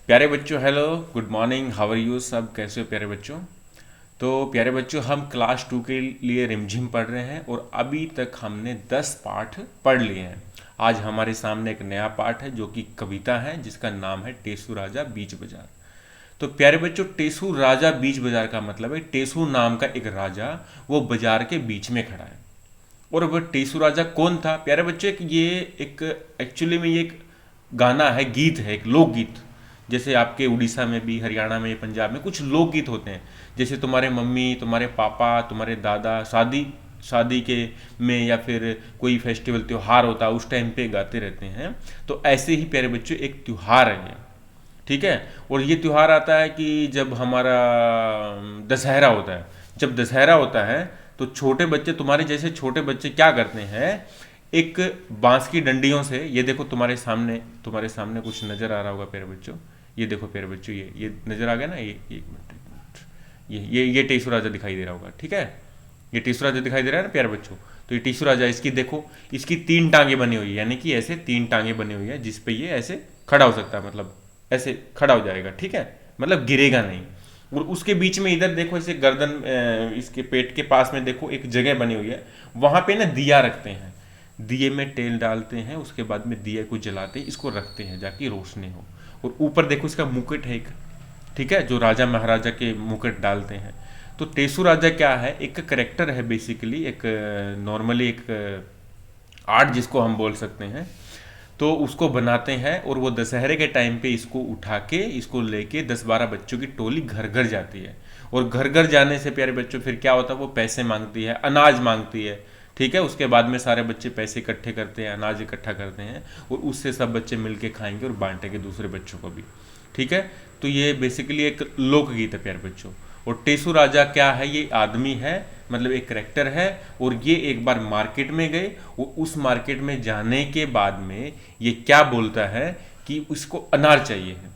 प्यारे बच्चों, hello, good morning, how are you? सब कैसे हो प्यारे बच्चों? तो प्यारे बच्चों, हम क्लास 2 के लिए रिमझिम पढ़ रहे हैं और अभी तक हमने 10 पाठ पढ़ लिए हैं। आज हमारे सामने एक नया पाठ है जो कि कविता है जिसका नाम है टेसू राजा बीच बाजार। तो प्यारे बच्चों, टेसू राजा बीच बाजार का मतलब है टेसू नाम का एक राजा वो बाजार के बीच में खड़ा है। और वह टेसू राजा कौन था प्यारे बच्चों? एक एक्चुअली में ये एक गाना है, गीत है, एक लोकगीत। जैसे आपके उड़ीसा में भी, हरियाणा में, पंजाब में कुछ लोकगीत होते हैं। जैसे तुम्हारे मम्मी, तुम्हारे पापा, तुम्हारे दादा शादी शादी के में या फिर कोई फेस्टिवल त्योहार होता है उस टाइम पे गाते रहते हैं। तो ऐसे ही प्यारे बच्चों एक त्योहार है ये, ठीक है। और ये त्योहार आता है कि जब हमारा दशहरा होता है। जब दशहरा होता है तो छोटे बच्चे, तुम्हारे जैसे छोटे बच्चे क्या करते हैं, एक बांस की डंडियों से, ये देखो तुम्हारे सामने कुछ नजर आ रहा होगा प्यारे बच्चों। ये देखो प्यारे बच्चों, ये नजर आ गया ना, ये एक मिनट, एक मिनट। ये टेसु राजा दिखाई दे रहा होगा, ठीक है। ये टेसु राजा दिखाई दे रहा है ना प्यारे बच्चों। तो ये टेसु राजा, इसकी देखो, इसकी 3 टांगे बनी हुई है, यानी कि ऐसे 3 टांगे बनी हुई है जिस पे ये ऐसे खड़ा हो सकता है, मतलब ऐसे खड़ा हो जाएगा, ठीक है। मतलब गिरेगा नहीं। और उसके बीच में इधर देखो, ऐसे गर्दन, इसके पेट के पास में देखो एक जगह बनी हुई है, वहां पे ना दिया रखते हैं। दिए में तेल डालते हैं, उसके बाद में दिए को जलाते हैं, इसको रखते हैं जाके रोशनी हो। और ऊपर देखो इसका मुकुट है एक, ठीक है, जो राजा महाराजा के मुकुट डालते हैं। तो टेसु राजा क्या है, एक करेक्टर है बेसिकली, एक नॉर्मली एक आर्ट जिसको हम बोल सकते हैं। तो उसको बनाते हैं और वो दशहरे के टाइम पे इसको उठा के, इसको लेके 10-12 बच्चों की टोली घर घर जाती है। और घर घर जाने से प्यारे बच्चों फिर क्या होता है, वो पैसे मांगती है, अनाज मांगती है, ठीक है। उसके बाद में सारे बच्चे पैसे इकट्ठे करते हैं, अनाज इकट्ठा करते हैं, और उससे सब बच्चे मिलके खाएंगे और बांटेंगे दूसरे बच्चों को भी, ठीक है। तो ये बेसिकली एक लोकगीत है प्यारे बच्चों। और टेसु राजा क्या है, ये आदमी है, मतलब एक करेक्टर है। और ये एक बार मार्केट में गए, वो उस मार्केट में जाने के बाद में ये क्या बोलता है कि उसको अनार चाहिए है।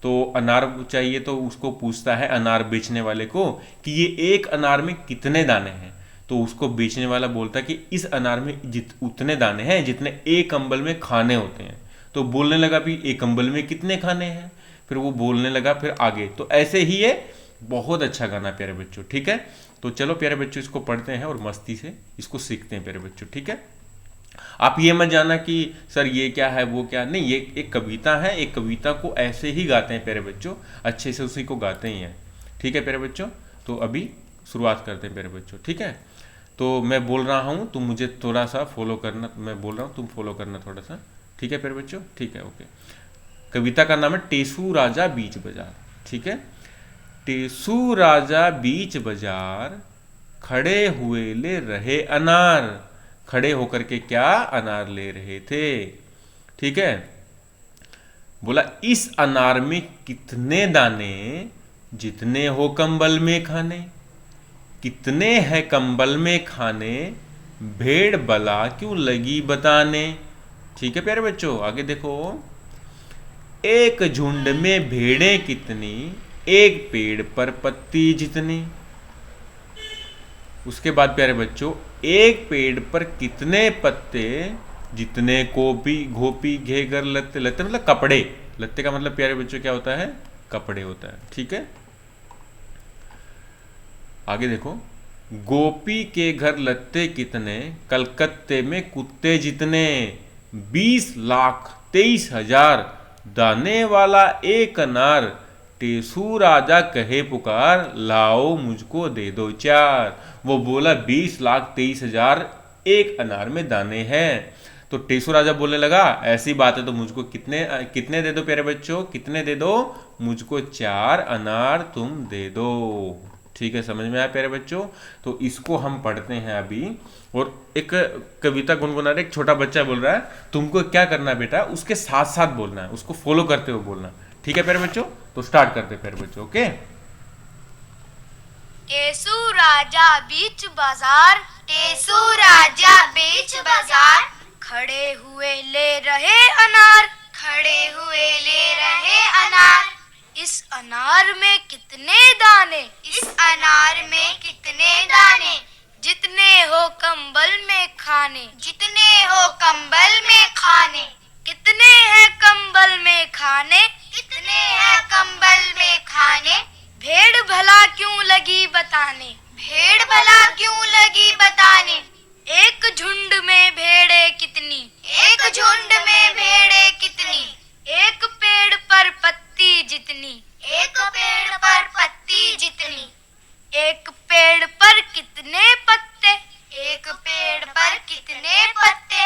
तो अनार चाहिए तो उसको पूछता है अनार बेचने वाले को कि ये एक अनार में कितने दाने हैं। तो उसको बेचने वाला बोलता है कि इस अनार में उतने दाने हैं जितने एक कंबल में खाने होते हैं। तो बोलने लगा भी एक कंबल में कितने खाने हैं, फिर वो बोलने लगा फिर आगे। तो ऐसे ही ये बहुत अच्छा गाना प्यारे बच्चों, ठीक है। तो चलो प्यारे बच्चों, इसको पढ़ते हैं और मस्ती से इसको सीखते हैं प्यारे बच्चों, ठीक है। आप ये मत जाना कि सर ये क्या है वो क्या, नहीं, ये एक कविता है। एक कविता को ऐसे ही गाते हैं प्यारे बच्चों, अच्छे से उसी को गाते ही हैं, ठीक है प्यारे बच्चों। तो अभी शुरुआत करते हैं प्यारे बच्चों, ठीक है। तो मैं बोल रहा हूँ, तुम मुझे थोड़ा सा फॉलो करना, मैं बोल रहा हूँ तुम फॉलो करना थोड़ा सा, ठीक है प्यारे बच्चों, ठीक है, ओके। कविता का नाम है टेसू राजा बीच बाजार, ठीक है। टेसू राजा बीच बाजार, खड़े हुए ले रहे अनार। खड़े होकर के क्या अनार ले रहे थे, ठीक है। बोला इस अनार में कितने दाने, जितने हो कंबल में खाने। कितने हैं कंबल में खाने, भेड़ बला क्यों लगी बताने। ठीक है प्यारे बच्चों, आगे देखो। एक झुंड में भेड़ें कितनी, एक पेड़ पर पत्ती जितनी। उसके बाद प्यारे बच्चों, एक पेड़ पर कितने पत्ते, जितने कोपी घोपी घेगर लत्ते। लत्ते मतलब कपड़े, लत्ते का मतलब प्यारे बच्चों क्या होता है, कपड़े होता है, ठीक है। आगे देखो। गोपी के घर लत्ते कितने, कलकत्ते में कुत्ते जितने। 20,23,000 दाने वाला एक अनार। टेसू राजा कहे पुकार, लाओ मुझको दे दो चार। वो बोला 20,23,000 एक अनार में दाने हैं। तो टेसू राजा बोलने लगा ऐसी बात है तो मुझको कितने कितने दे दो प्यारे बच्चों, कितने दे दो, मुझको 4 अनार तुम दे दो। ठीक है, समझ में आया प्यारे बच्चों। तो इसको हम पढ़ते हैं अभी। और एक कविता गुनगुना रहे, एक छोटा बच्चा बोल रहा है, तुमको क्या करना है बेटा, उसके साथ साथ बोलना है, उसको फॉलो करते हुए बोलना। ठीक है प्यारे बच्चों, तो स्टार्ट करते हैं प्यारे बच्चों, ओके। टेसू राजा बीच बाजार, टेसू राजा बीच बाजार, खड़े हुए ले रहे अनार, खड़े हुए ले रहे अनार। इस अनार में कितने दाने, इस अनार में कितने दाने, जितने हो कंबल में खाने, जितने हो कंबल में खाने। कितने हैं कंबल में खाने, कितने हैं कंबल में खाने, भेड़ भला क्यों लगी बताने, भेड़ भला क्यों लगी बताने। एक झुंड में भेड़े कितनी, एक झुंड में भेड़े कितनी, एक पेड़ पर पत्ती जितनी, एक पेड़ पर पत्ती जितनी। एक पेड़ पर कितने पत्ते, एक पेड़ पर कितने पत्ते,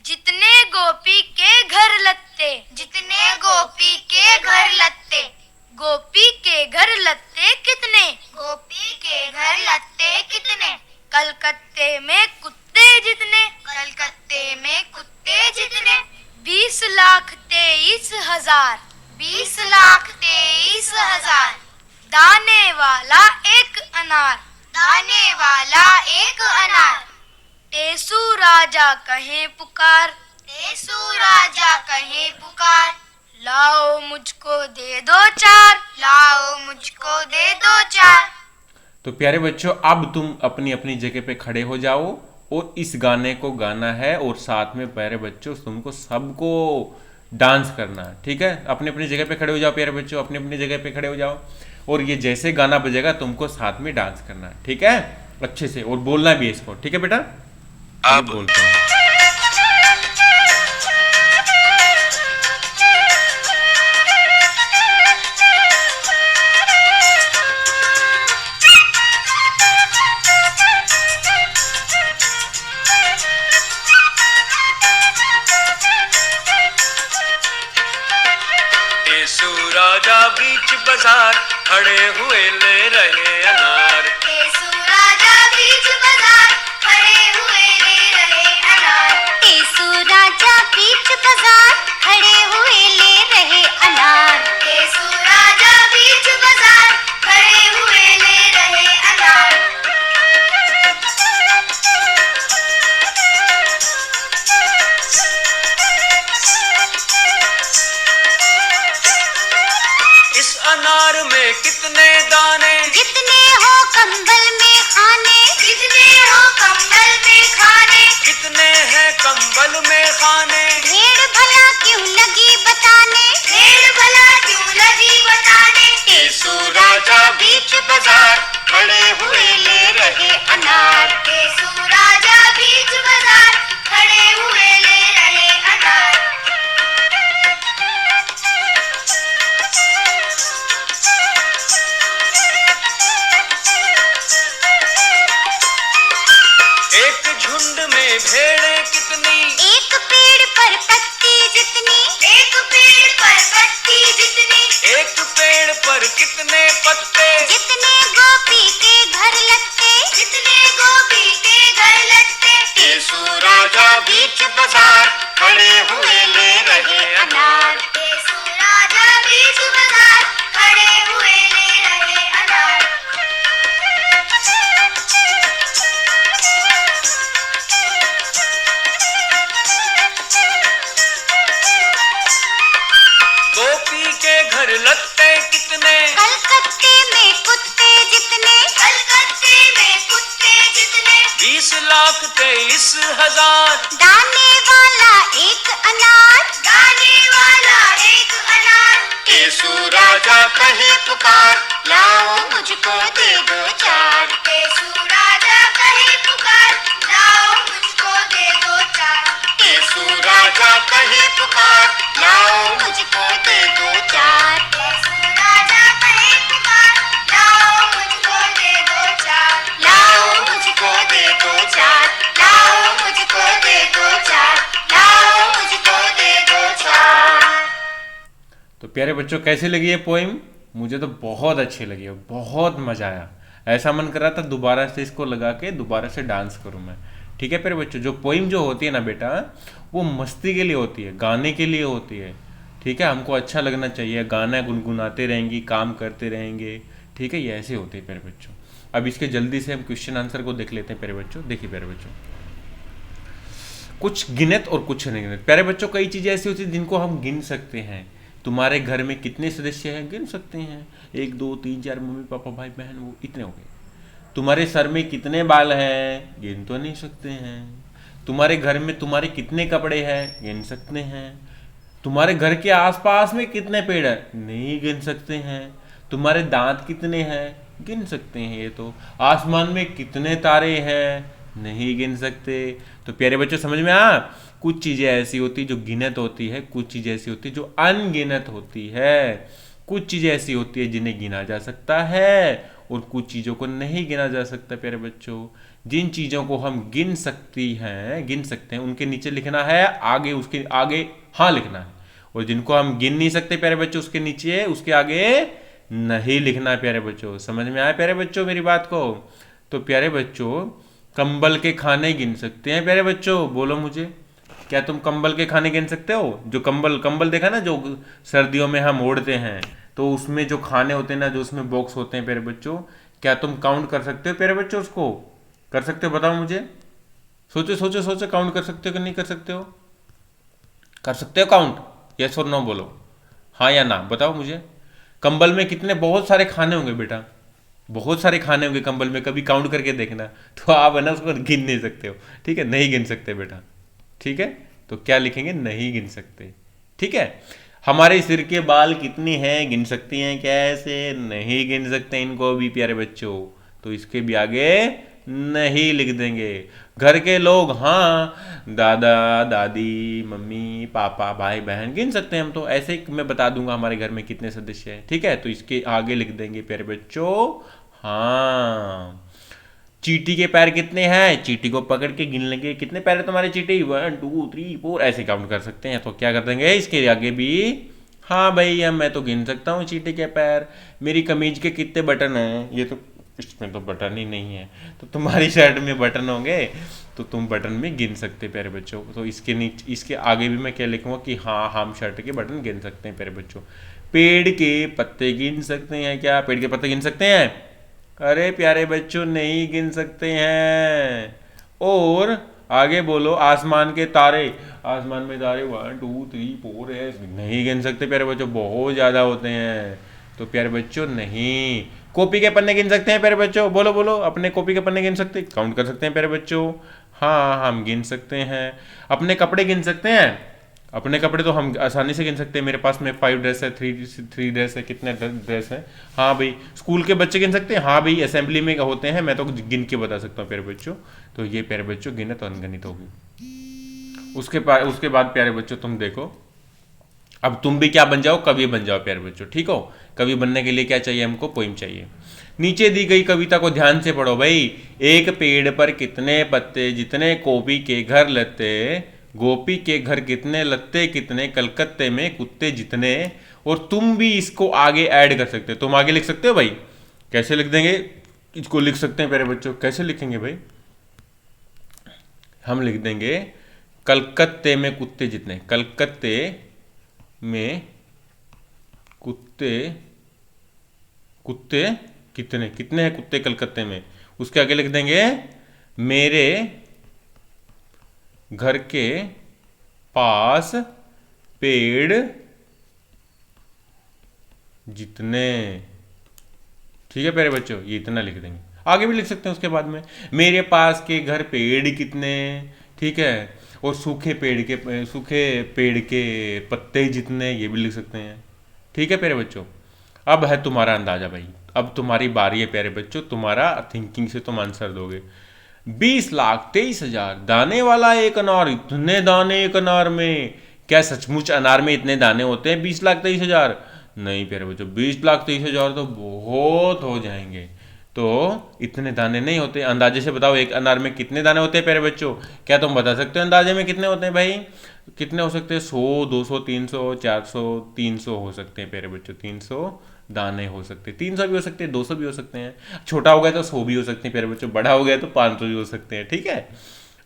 जितने गोपी के घर लत्ते, जितने गोपी के घर लत्ते। गोपी के घर लत्ते कितने, गोपी के घर लत्ते कितने। कलकत्ते में कुत्ते जितने, कलकत्ते में कुत्ते जितने। 20,23,000, 20,23,000। दाने वाला एक अनार, दाने वाला एक अनार। टेसू राजा कहे पुकार, टेसू राजा कहे पुकार। लाओ मुझको दे दो चार, लाओ मुझको दे दो चार। तो प्यारे बच्चों, अब तुम अपनी अपनी जगह पे खड़े हो जाओ और इस गाने को गाना है और साथ में प्यारे बच्चों तुमको सबको डांस करना है। ठीक है, अपनी अपनी जगह पे खड़े हो जाओ प्यारे बच्चों, अपनी अपनी जगह पे खड़े हो जाओ और ये जैसे गाना बजेगा तुमको साथ में डांस करना है। ठीक है, अच्छे से, और बोलना भी है इसको। ठीक है बेटा, अब बोलते हैं। राजा बीच बाजार खड़े हुए ले रहे अनार। टेसू राजा बीच बाजार खड़े हुए ले रहे अनार। टेसू राजा बीच बाजार खड़े हुए ले रहे अनार। टेसू राजा बीच बाजार खड़े हुए ले रहे अनार। अनार में कितने दाने, जितने हो कंबल में खाने, जितने हो कंबल में खाने। कितने हैं कंबल में खाने। भेड़ भला क्यों लगी बताने, भेड़ भला क्यों लगी बताने। टेसू राजा बीच बाजार खड़े हुए ले रहे अनार। टेसू राजा बीच बाजार खड़े हुए ले रहे अनार। एक झुंड में भेड़े कितनी, एक पेड़ पर पत्ती जितनी, एक पेड़ पर पत्ती जितनी। एक पेड़ पर कितने पत्ते, जितने गोपी के घर लत्ते, जितने गोपी के घर लत्ते। टेसू राजा बीच बाजार खड़े हुए ले रहे अनार। टेसू राजा बीच बाजार खड़े हुए ले रहे अनार। गोपी के घर लत्ते कितने, कलकत्ते में कुत्ते जितने, कलकत्ते में कुत्ते जितने। 20,23,000। दाने वाला एक अनार, दाने वाला एक अनार। टेसू राजा कहे पुकार, लाओ मुझको दे दो चार। टेसू राजा कहे पुकार, लाओ मुझको दे दो चार। टेसू राजा कहे पुकार, लाओ मुझको दे दो चार। टेसू राजा कहे पुकार, लाओ मुझको दे दो चार। लाओ मुझको दे दो चार, लाओ मुझको दे दो चार, लाओ मुझको दे दो चार। तो प्यारे बच्चों, कैसी लगी ये पोइम? मुझे तो बहुत अच्छी लगी, बहुत मजा आया। ऐसा मन कर रहा था दोबारा से इसको लगा के दोबारा से डांस करूं मैं। ठीक है प्यारे बच्चों, जो पोइम जो होती है ना बेटा, वो मस्ती के लिए होती है, गाने के लिए होती है। ठीक है, हमको अच्छा लगना चाहिए, गाना गुनगुनाते रहेंगे, काम करते रहेंगे। ठीक है, ये ऐसे होते हैं प्यारे बच्चों। अब इसके जल्दी से हम क्वेश्चन आंसर को देख लेते हैं प्यारे बच्चों। देखिए प्यारे बच्चों, कुछ गिनत और कुछ नहीं गिनत। प्यारे बच्चों, कई चीजें ऐसी होती हैं जिनको हम गिन सकते हैं। तुम्हारे घर में कितने सदस्य हैं गिन सकते हैं, 1 2 3 4, मम्मी पापा भाई बहन, वो इतने हो गए। तुम्हारे सर में कितने बाल हैं गिन तो नहीं सकते हैं। तुम्हारे घर में तुम्हारे कितने कपड़े हैं गिन सकते हैं। तुम्हारे घर के आसपास में कितने पेड़ है, नहीं गिन सकते हैं। तुम्हारे दांत कितने हैं, गिन सकते हैं ये तो। आसमान में कितने तारे हैं, नहीं गिन सकते। तो प्यारे बच्चों समझ में आ, कुछ चीजें ऐसी होती जो गिनत होती है, कुछ चीजें ऐसी होती जो अनगिनत होती है। कुछ चीजें ऐसी होती है जिन्हें गिना जा सकता है और कुछ चीजों को नहीं गिना जा सकता। प्यारे बच्चों, जिन चीजों को हम गिन सकते हैं उनके नीचे लिखना है आगे, उसके आगे हाँ लिखना है। और जिनको हम गिन नहीं सकते प्यारे बच्चों, उसके नीचे उसके आगे नहीं लिखना है। प्यारे बच्चों समझ में आया प्यारे बच्चों मेरी बात को? तो प्यारे बच्चों, कंबल के खाने गिन सकते हैं प्यारे बच्चों? बोलो मुझे, क्या तुम कंबल के खाने गिन सकते हो? जो कंबल कंबल देखा ना, जो सर्दियों में हम ओढ़ते हैं, तो उसमें जो खाने होते हैं ना, जो उसमें बॉक्स होते हैं प्यारे बच्चों, क्या तुम काउंट कर सकते हो प्यारे बच्चों? उसको कर सकते हो? बताओ मुझे, सोचो सोचो सोचो, काउंट कर सकते हो कि नहीं कर सकते हो? कर सकते हो काउंट? यस और नो बोलो, हाँ या ना बताओ मुझे। कंबल में कितने, बहुत सारे खाने होंगे बेटा, बहुत सारे खाने होंगे कंबल में, कभी काउंट करके देखना। तो आप है ना उसको गिन नहीं सकते हो, ठीक है, नहीं गिन सकते बेटा, ठीक है। तो क्या लिखेंगे, नहीं गिन सकते, ठीक है। हमारे सिर के बाल कितने हैं, गिन सकती हैं कैसे? नहीं गिन सकते इनको भी प्यारे बच्चों, तो इसके भी आगे नहीं लिख देंगे। घर के लोग, हाँ, दादा दादी मम्मी पापा भाई बहन गिन सकते हैं हम, तो ऐसे ही मैं बता दूंगा हमारे घर में कितने सदस्य हैं, ठीक है। तो इसके आगे लिख देंगे प्यारे बच्चों, हाँ। चींटी के पैर कितने हैं, चींटी को पकड़ के गिन लेंगे, कितने पैर है तुम्हारे चींटी, 1 2 3 4, ऐसे काउंट कर सकते हैं। तो क्या कर देंगे इसके आगे भी, हाँ भाई अब मैं तो गिन सकता हूँ चींटी के पैर। मेरी कमीज के कितने बटन हैं, ये तो इसमें तो बटन ही नहीं है, तो तुम्हारी शर्ट में बटन होंगे, तो तुम बटन में गिन सकते प्यारे बच्चों। तो इसके नीचे, इसके आगे भी मैं क्या लिखूंगा कि हाँ हम शर्ट के बटन गिन सकते हैं प्यारे बच्चों। पेड़ के पत्ते गिन सकते हैं क्या, पेड़ के पत्ते गिन सकते हैं? अरे प्यारे बच्चों नहीं गिन सकते हैं। और आगे बोलो, आसमान के तारे, आसमान में तारे 1 2 3 4 है, नहीं गिन सकते प्यारे बच्चों, बहुत ज़्यादा होते हैं, तो प्यारे बच्चों नहीं। कॉपी के पन्ने गिन सकते हैं प्यारे बच्चों? बोलो बोलो, अपने कॉपी के पन्ने गिन सकते, काउंट कर सकते हैं प्यारे बच्चों? हाँ हम गिन सकते हैं। अपने कपड़े गिन सकते हैं? अपने कपड़े तो हम आसानी से गिन सकते हैं, मेरे पास में 5 ड्रेस है, 3 ड्रेस है, कितने ड्रेस है, हाँ भाई। स्कूल के बच्चे गिन सकते हैं? हाँ भाई, असेंबली में होते हैं, मैं तो गिन के बता सकता हूँ प्यारे बच्चों। तो ये प्यारे बच्चों गिनत और अनगिनत होगी। उसके बाद प्यारे बच्चों तुम देखो, अब तुम भी क्या बन जाओ, कवि बन जाओ प्यारे बच्चों, ठीक हो। कवि बनने के लिए क्या चाहिए हमको, पोइम चाहिए। नीचे दी गई कविता को ध्यान से पढ़ो भाई। एक पेड़ पर कितने पत्ते, जितने गोपी के घर लत्ते, गोपी के घर कितने लत्ते, कितने कलकत्ते में कुत्ते जितने। और तुम भी इसको आगे ऐड कर सकते हो, तुम आगे लिख सकते हो भाई। कैसे लिख देंगे इसको, लिख सकते हैं प्यारे बच्चों, कैसे लिखेंगे भाई? हम लिख देंगे कलकत्ते में कुत्ते जितने, कलकत्ते में कुत्ते, कुत्ते कितने, कितने हैं कुत्ते कलकत्ते में, उसके आगे लिख देंगे मेरे घर के पास पेड़ जितने, ठीक है प्यारे बच्चों, ये इतना लिख देंगे। आगे भी लिख सकते हैं उसके बाद में, मेरे पास के घर पेड़ कितने, ठीक है। और सूखे पेड़ के पत्ते जितने, ये भी लिख सकते हैं, ठीक है प्यारे बच्चों। अब है तुम्हारा अंदाजा भाई, अब तुम्हारी बारी है प्यारे बच्चों, तुम्हारा थिंकिंग से तुम आंसर दोगे। 20,23,000 दाने वाला एक अनार, इतने दाने एक अनार में, क्या सचमुच अनार में इतने दाने होते हैं 20,23,000? नहीं प्यारे बच्चों, 20,23,000 तो बहुत हो जाएंगे, तो इतने दाने नहीं होते। अंदाजे से बताओ एक अनार में कितने दाने होते हैं प्यारे बच्चों? क्या तुम बता सकते हो अंदाजे में कितने होते हैं भाई? कितने हो सकते हैं? 100 200 300 400 300 हो सकते हैं प्यारे बच्चों, 300 दाने हो सकते हैं, 300 भी हो सकते हैं, 200 भी हो सकते हैं, छोटा हो गया तो 100 भी हो सकते हैं प्यारे बच्चों, बड़ा हो गया तो 500 भी हो सकते हैं, ठीक है।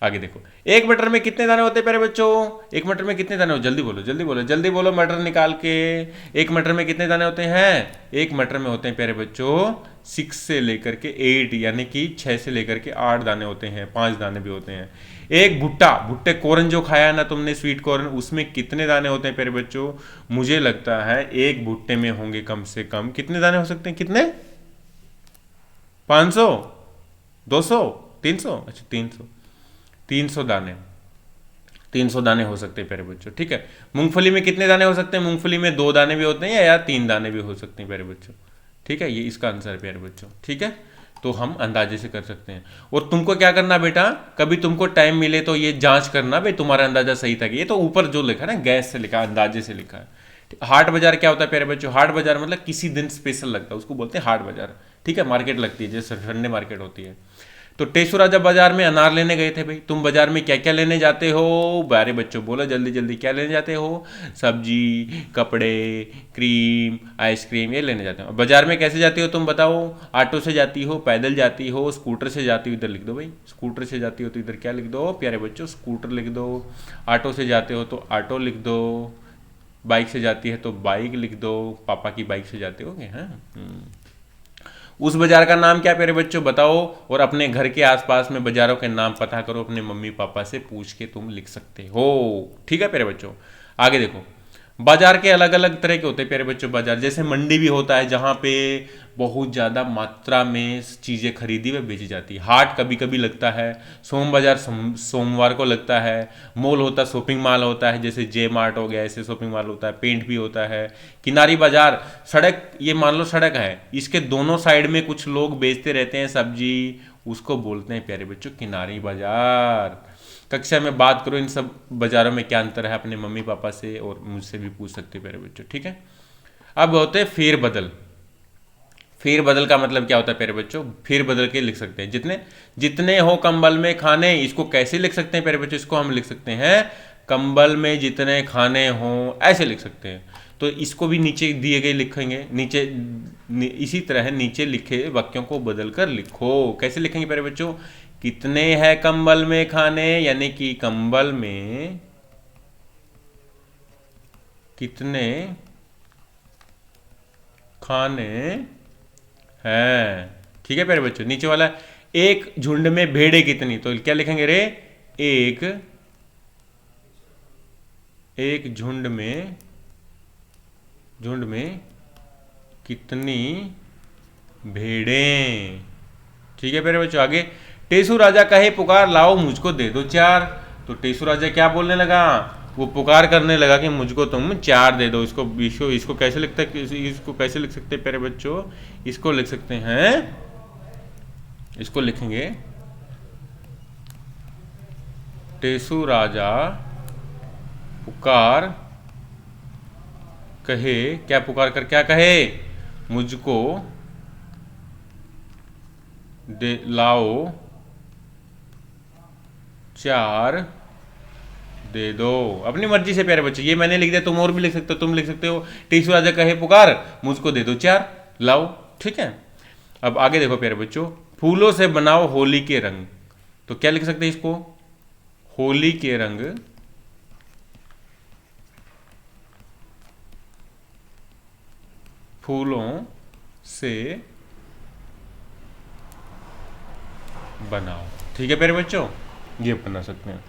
आगे देखो, एक मटर में कितने दाने होते हैं प्यारे बच्चों? एक मटर में कितने दाने हो, जल्दी बोलो जल्दी बोलो जल्दी बोलो, मटर निकाल के। एक मटर में कितने दाने होते हैं? एक मटर में होते हैं प्यारे बच्चों 6 से लेकर के 8, यानी कि 6 से लेकर के 8 दाने होते हैं, 5 दाने भी होते हैं। एक भुट्टे कॉर्न जो खाया ना तुमने, स्वीट कॉर्न, उसमें कितने दाने होते हैं प्यारे बच्चों? मुझे लगता है एक भुट्टे में होंगे कम से कम कितने दाने हो सकते हैं, कितने? 500 200 300, अच्छा 300 दाने। 300 दाने हो सकते हैं प्यारे बच्चों, ठीक है। मूंगफली में कितने दाने हो सकते हैं? मूंगफली में 2 दाने भी होते हैं या 3 दाने भी हो सकते हैं प्यारे बच्चों, ठीक है। ये इसका आंसर है प्यारे बच्चों, ठीक है। तो हम अंदाजे से कर सकते हैं। और तुमको क्या करना बेटा, कभी तुमको टाइम मिले तो ये जांच करना भाई तुम्हारा अंदाजा सही था कि ये तो ऊपर जो लिखा है ना गैस से लिखा, अंदाजे से लिखा है। हाट बाजार क्या होता है प्यारे बच्चों? हाट बाजार मतलब किसी दिन स्पेशल लगता है, उसको बोलते हैं हाट बाजार, ठीक है। मार्केट लगती है जैसे संडे मार्केट होती है। तो टेसू राजा बाजार में अनार लेने गए थे भाई। तुम बाजार में क्या क्या लेने जाते हो प्यारे बच्चों? बोलो जल्दी जल्दी, क्या लेने जाते हो? सब्जी, कपड़े, क्रीम, आइसक्रीम, ये लेने जाते हो। बाजार में कैसे जाती हो तुम बताओ? ऑटो से जाती हो, पैदल जाती हो, स्कूटर से जाती हो? इधर लिख दो भाई, स्कूटर से जाती हो तो इधर क्या लिख दो प्यारे बच्चों? स्कूटर लिख दो। ऑटो से जाते हो तो ऑटो लिख दो। बाइक से जाती है तो बाइक लिख दो, पापा की बाइक से जाते होगे, हाँ। उस बाजार का नाम क्या प्यारे बच्चों बताओ? और अपने घर के आसपास में बाजारों के नाम पता करो, अपने मम्मी पापा से पूछ के तुम लिख सकते हो, ठीक है प्यारे बच्चों। आगे देखो, बाजार के अलग अलग तरह के होते हैं प्यारे बच्चों बाजार। जैसे मंडी भी होता है जहाँ पे बहुत ज़्यादा मात्रा में चीज़ें खरीदी व बेची जाती है। हाट कभी कभी लगता है। सोम बाजार सोमवार को लगता है। मॉल होता है, शॉपिंग मॉल होता है, जैसे जे मार्ट हो गया, ऐसे शॉपिंग मॉल होता है। पेंट भी होता है। किनारी बाजार, सड़क, ये मान लो सड़क है, इसके दोनों साइड में कुछ लोग बेचते रहते हैं सब्जी, उसको बोलते हैं प्यारे बच्चों किनारी बाजार। कक्षा में बात करो इन सब बाजारों में क्या अंतर है, अपने मम्मी पापा से और मुझसे भी पूछ सकते हैं प्यारे बच्चों, ठीक है। अब होते हैं फेर बदल। फेर बदल का मतलब क्या होता है प्यारे बच्चों? फेर बदल के लिख सकते हैं जितने जितने हो कंबल में खाने। इसको कैसे लिख सकते हैं प्यारे बच्चों? इसको हम लिख सकते हैं कंबल में जितने खाने हों, ऐसे लिख सकते हैं। तो इसको भी नीचे दिए गए लिखेंगे, नीचे इसी तरह नीचे लिखे वाक्यों को बदल कर लिखो। कैसे लिखेंगे प्यारे बच्चों? कितने हैं कंबल में खाने, यानी कि कंबल में कितने खाने हैं, ठीक है प्यारे बच्चों। नीचे वाला, एक झुंड में भेड़ें कितनी, तो क्या लिखेंगे रे? एक झुंड में कितनी भेड़ें, ठीक है प्यारे बच्चों। आगे, टेसू राजा कहे पुकार लाओ मुझको दे दो 4। तो टेसू राजा क्या बोलने लगा? वो पुकार करने लगा कि मुझको तुम 4 दे दो। इसको कैसे लिखते हैं? इसको कैसे लिख सकते हैं प्यारे बच्चों? इसको लिख सकते हैं, इसको लिखेंगे टेसू राजा पुकार कहे, क्या पुकार कर क्या कहे? मुझको दे लाओ 4 दे दो। अपनी मर्जी से प्यारे बच्चे, ये मैंने लिख दिया, तुम और भी लिख सकते हो। तुम लिख सकते हो टेसू राजा कहे पुकार मुझको दे दो 4 लाओ, ठीक है। अब आगे देखो प्यारे बच्चों, फूलों से बनाओ होली के रंग। तो क्या लिख सकते हैं इसको? होली के रंग फूलों से बनाओ, ठीक है प्यारे बच्चों, ये बना सकते हैं।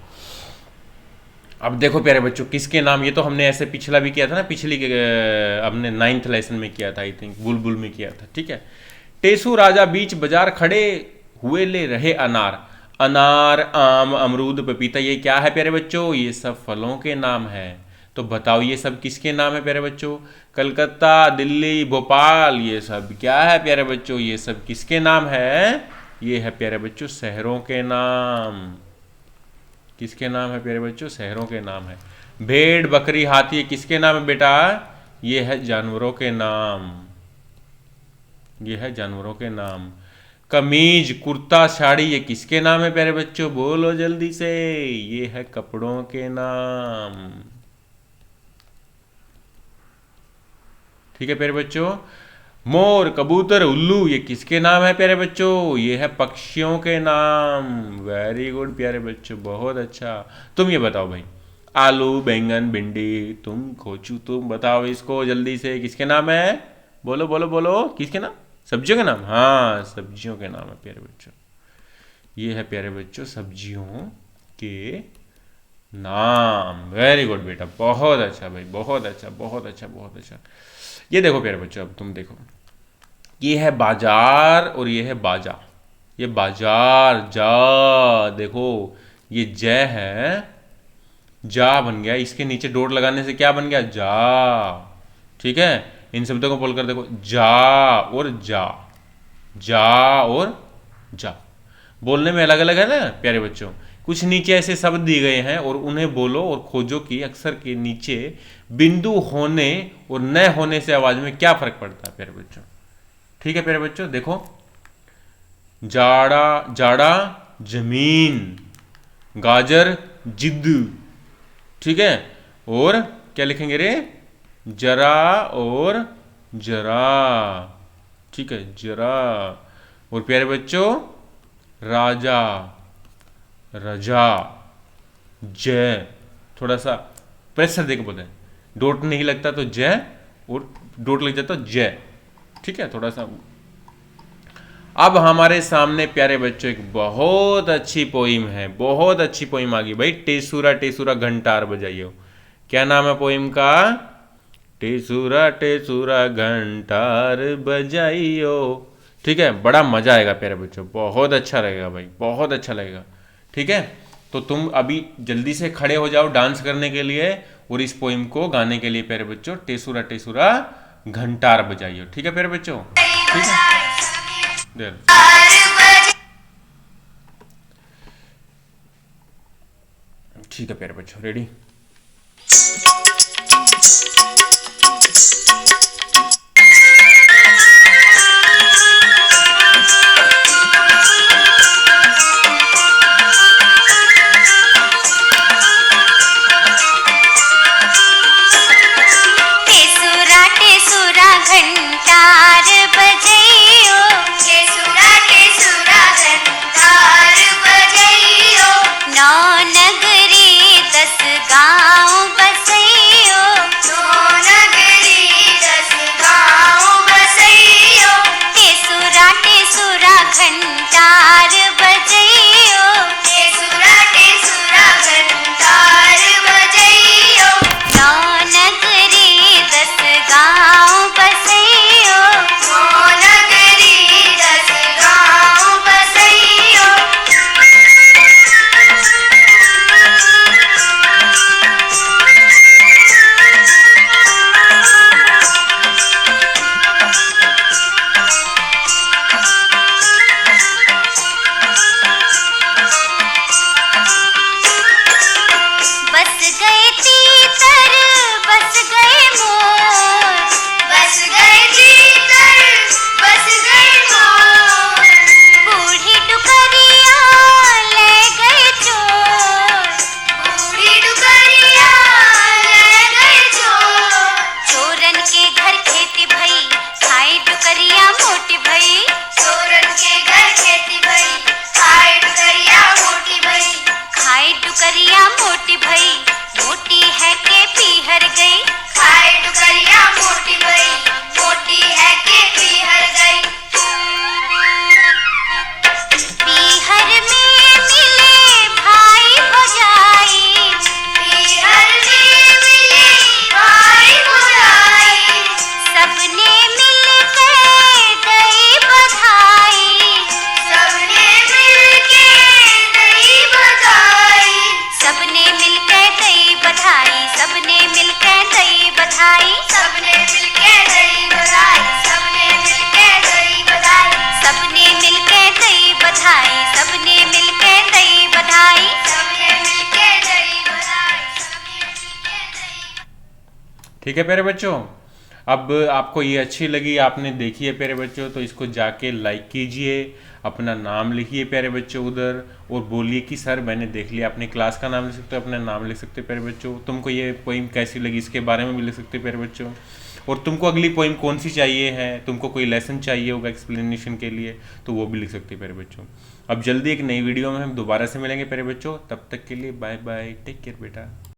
अब देखो प्यारे बच्चों, किसके नाम, ये तो हमने ऐसे पिछला भी किया था ना, हमने 9th लेसन में किया था, आई थिंक बुलबुल में किया था, ठीक है। टेसू राजा बीच बाजार खड़े हुए ले रहे अनार। अनार, आम, अमरूद, पपीता, ये क्या है प्यारे बच्चों? ये सब फलों के नाम है। तो बताओ ये सब किसके नाम है प्यारे बच्चों? कलकत्ता, दिल्ली, भोपाल, ये सब क्या है प्यारे बच्चों? ये सब किसके नाम है? ये है प्यारे बच्चों शहरों के नाम। किसके नाम है प्यारे बच्चों? शहरों के नाम है। भेड़, बकरी, हाथी, किसके नाम है बेटा? ये है जानवरों के नाम। ये है जानवरों के नाम। कमीज, कुर्ता, साड़ी, ये किसके नाम है प्यारे बच्चों? बोलो जल्दी से। ये है कपड़ों के नाम, ठीक है प्यारे बच्चों। मोर, कबूतर, उल्लू, ये किसके नाम है प्यारे बच्चों? ये है पक्षियों के नाम। वेरी गुड प्यारे बच्चों, बहुत अच्छा। तुम ये बताओ भाई, आलू, बैंगन, भिंडी, तुम खोचू, तुम बताओ इसको जल्दी से, किसके नाम है? बोलो बोलो बोलो, किसके नाम? सब्जियों के नाम, हाँ सब्जियों के नाम है प्यारे बच्चों। ये है प्यारे बच्चों सब्जियों के नाम। वेरी गुड बेटा, बहुत अच्छा भाई, बहुत अच्छा बहुत अच्छा बहुत अच्छा। ये देखो प्यारे बच्चों, अब तुम देखो, ये है बाजार और ये है बाजा। ये बाजार, जा देखो, ये जय है, जा बन गया, इसके नीचे डॉट लगाने से क्या बन गया, जा। ठीक है, इन शब्दों को बोलकर देखो, जा और जा, जा और जा, बोलने में अलग अलग है ना प्यारे बच्चों। कुछ नीचे ऐसे शब्द दिए गए हैं और उन्हें बोलो और खोजो कि अक्षर के नीचे बिंदु होने और न होने से आवाज में क्या फर्क पड़ता है प्यारे बच्चों। ठीक है प्यारे बच्चों, देखो, जाड़ा जाड़ा जमीन, गाजर जिद। ठीक है, और क्या लिखेंगे रे, जरा और जरा। ठीक है, जरा। और प्यारे बच्चों, राजा रजा, जय, थोड़ा सा प्रेशर देकर बोलते हैं, डोट नहीं लगता तो जय, और डोट लग जाता तो जय। ठीक है, थोड़ा सा। अब हमारे सामने प्यारे बच्चों एक बहुत अच्छी पोइम है, बहुत अच्छी पोइम आ गई भाई। टेसुरा टेसुरा घंटार बजाइयो। क्या नाम है पोइम का, टेसुरा टेसुरा घंटार बजाइयो। ठीक है, बड़ा मजा आएगा प्यारे बच्चों, बहुत अच्छा लगेगा भाई, बहुत अच्छा लगेगा। ठीक है, तो तुम अभी जल्दी से खड़े हो जाओ डांस करने के लिए और इस पोइम को गाने के लिए प्यारे बच्चों, टेसुरा टेसुरा घंटार बजाइयो। ठीक है प्यारे बच्चों, ठीक है, ठीक है प्यारे बच्चों, रेडी। ठीक है प्यारे बच्चों, अब आपको ये अच्छी लगी, आपने देखी है प्यारे बच्चों, तो इसको जाके लाइक कीजिए, अपना नाम लिखिए प्यारे बच्चों उधर, और बोलिए कि सर मैंने देख लिया। अपने क्लास का नाम लिख सकते हो, अपना नाम लिख सकते हो प्यारे बच्चों। तुमको ये पोइम कैसी लगी इसके बारे में भी लिख सकते हो प्यारे बच्चों। और तुमको अगली पोइम कौन सी चाहिए है, तुमको कोई लेसन चाहिए होगा एक्सप्लेनेशन के लिए, तो वो भी लिख सकते हो प्यारे बच्चों। अब जल्दी एक नई वीडियो में हम दोबारा से मिलेंगे प्यारे बच्चों, तब तक के लिए बाय बाय, टेक केयर बेटा।